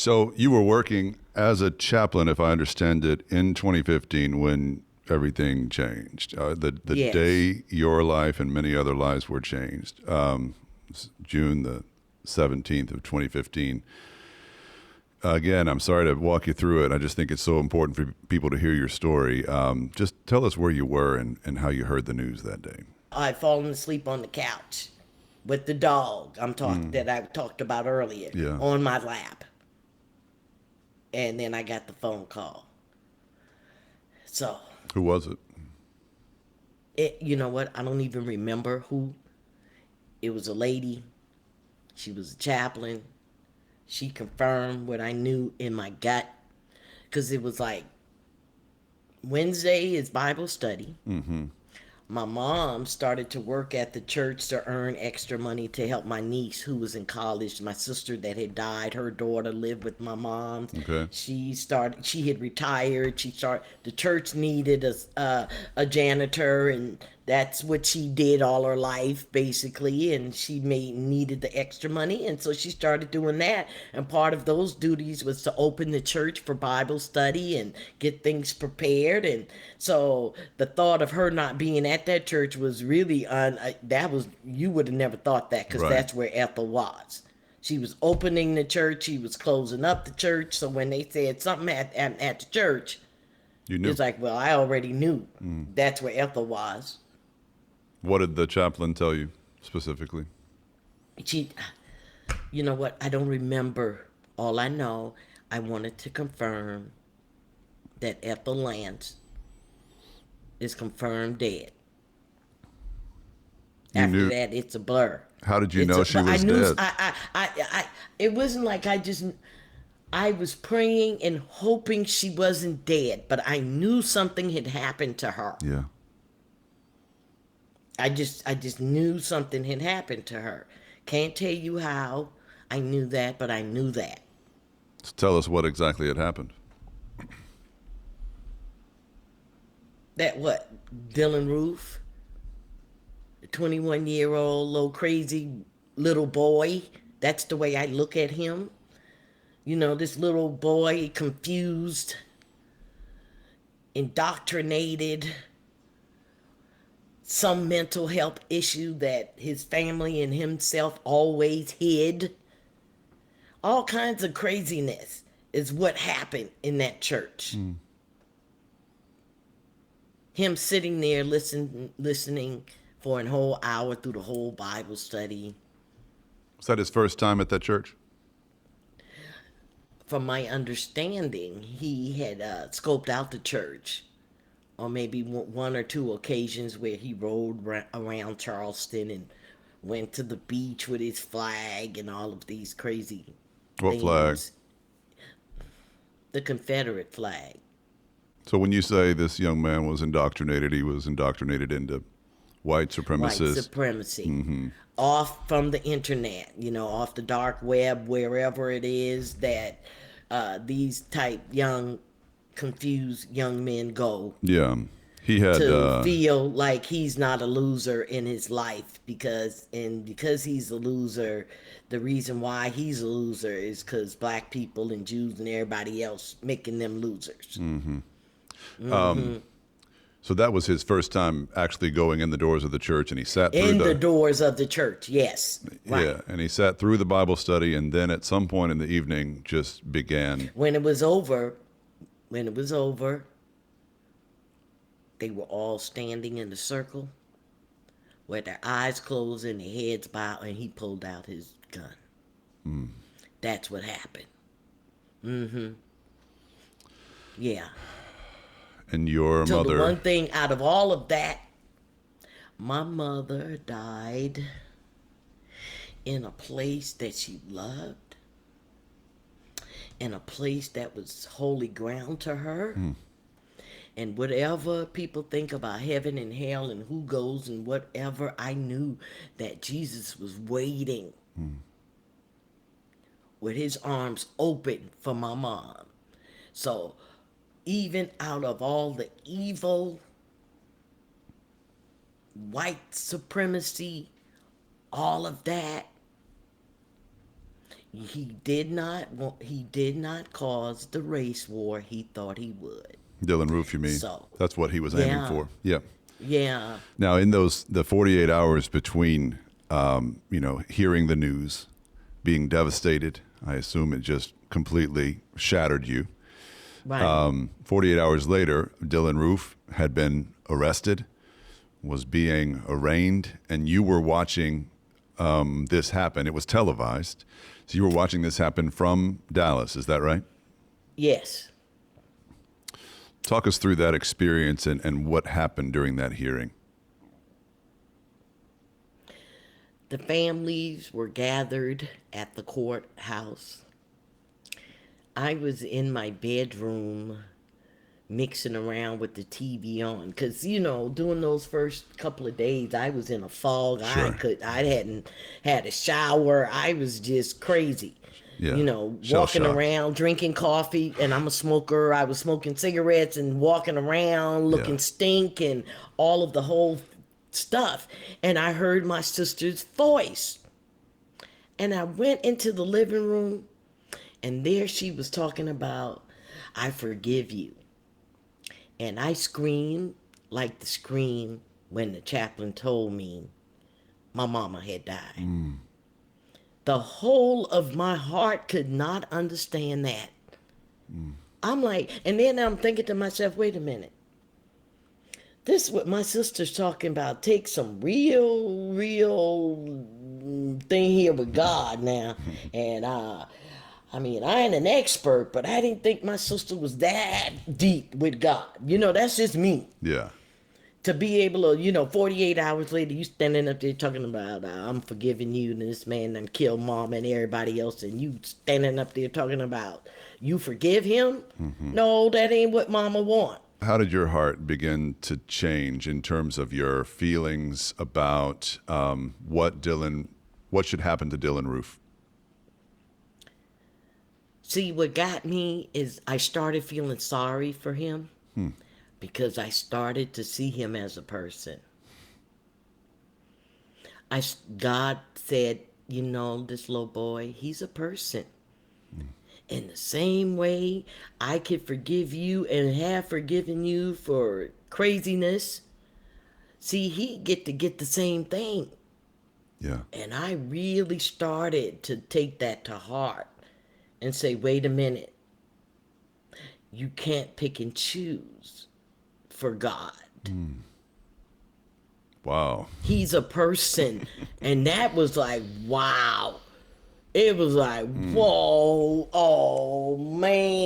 So you were working as a chaplain, if I understand it, in 2015 when everything changed. The Yes. day your life and many other lives were changed, June the 17th of 2015. Again, I'm sorry to walk you through it. I just think it's so important for people to hear your story. Just tell us where you were and how you heard the news that day. I'd fallen asleep on the couch with the dog that I talked about earlier Yeah. on my lap. And then I got the phone call. So, Who was it? you know what? I don't even remember who. It was a lady. She was a chaplain. She confirmed what I knew in my gut. Because it was like Wednesday is Bible study. My mom started to work at the church to earn extra money to help my niece who was in college. My sister that had died, her daughter lived with my mom. Okay. She had retired. The church needed a janitor, and that's what she did all her life basically, and she needed the extra money, and so she started doing that, and part of those duties was to open the church for Bible study and get things prepared. And so the thought of her not being at that church was really you would have never thought that, because Right. that's where Ethel was. She was opening the church, she was closing up the church. So when they said something at the church, You knew. it's like, well, I already knew that's where Ethel was. What did the chaplain tell you specifically? She, you know what? I don't remember. All I know, I wanted to confirm that Ethel Lance is confirmed dead. You After knew. that, it's a blur. How did you know she But I was knew. dead? It wasn't like I was praying and hoping she wasn't dead, but I knew something had happened to her. Yeah. I just knew something had happened to her. Can't tell you how I knew that, but I knew that. So tell us what exactly had happened. That what? Dylan Roof, a 21-year-old little crazy little boy. That's the way I look at him. You know, this little boy, confused, indoctrinated, some mental health issue that his family and himself always hid. All kinds of craziness is what happened in that church. Him sitting there listening for a whole hour through the whole Bible study. Was that his first time at that church? From my understanding, he had scoped out the church on maybe one or two occasions where he rode around Charleston and went to the beach with his flag and all of these crazy What flag? things. The Confederate flag. So when you say this young man was indoctrinated, he was indoctrinated into white White supremacists. supremacy. Off from the internet, off the dark web, wherever it is that these type young, confused young men go Yeah. He had to feel like he's not a loser in his life, because he's a loser, the reason why he's a loser is because black people and Jews and everybody else making them losers. so that was his first time actually going in the doors of the church, and he sat through In the doors of the church, yes. Right. Yeah, and he sat through the Bible study, and then at some point in the evening just began. When it was over, they were all standing in a circle with their eyes closed and their heads bowed, and he pulled out his gun. That's what happened. Yeah. And your So mother. the one thing out of all of that, my mother died in a place that she loved, in a place that was holy ground to her. And whatever people think about heaven and hell and who goes and whatever, I knew that Jesus was waiting with his arms open for my mom. So even out of all the evil, white supremacy, all of that, He did not cause the race war he thought he would. Dylan Roof, you mean? So, That's what he was aiming yeah, for. Yeah. yeah, Now, in the 48 hours between, hearing the news, being devastated, I assume it just completely shattered you. right. 48 hours later, Dylan Roof had been arrested, was being arraigned, and you were watching this happen. It was televised. So you were watching this happen from Dallas. Is that right? Yes. Talk us through that experience and what happened during that hearing. The families were gathered at the courthouse. I was in my bedroom mixing around with the TV on because during those first couple of days I was in a fog. Sure. I hadn't had a shower. I was just crazy. Yeah. Shell Walking shocked. around, drinking coffee, and I'm a smoker. I was smoking cigarettes and walking around looking Yeah. stink and all of the whole stuff. And I heard my sister's voice. And I went into the living room, and there she was talking about, I forgive you. And I screamed like the scream when the chaplain told me my mama had died. The whole of my heart could not understand that. I'm like, and then I'm thinking to myself, wait a minute. This is what my sister's talking about. Take some real thing here with God now. And I ain't an expert, but I didn't think my sister was that deep with God. That's just me. Yeah. To be able to, 48 hours later, you standing up there talking about, I'm forgiving you, and this man done killed mom and everybody else, and you standing up there talking about, you forgive him? No, that ain't what mama want. How did your heart begin to change in terms of your feelings about what should happen to Dylan Roof? See, what got me is I started feeling sorry for him because I started to see him as a person. God said, this little boy, he's a person. In the same way I could forgive you and have forgiven you for craziness, see, he get the same thing. Yeah. And I really started to take that to heart and say, wait a minute. You can't pick and choose for God. Wow. He's a person. And that was like, wow. It was like, whoa, oh man.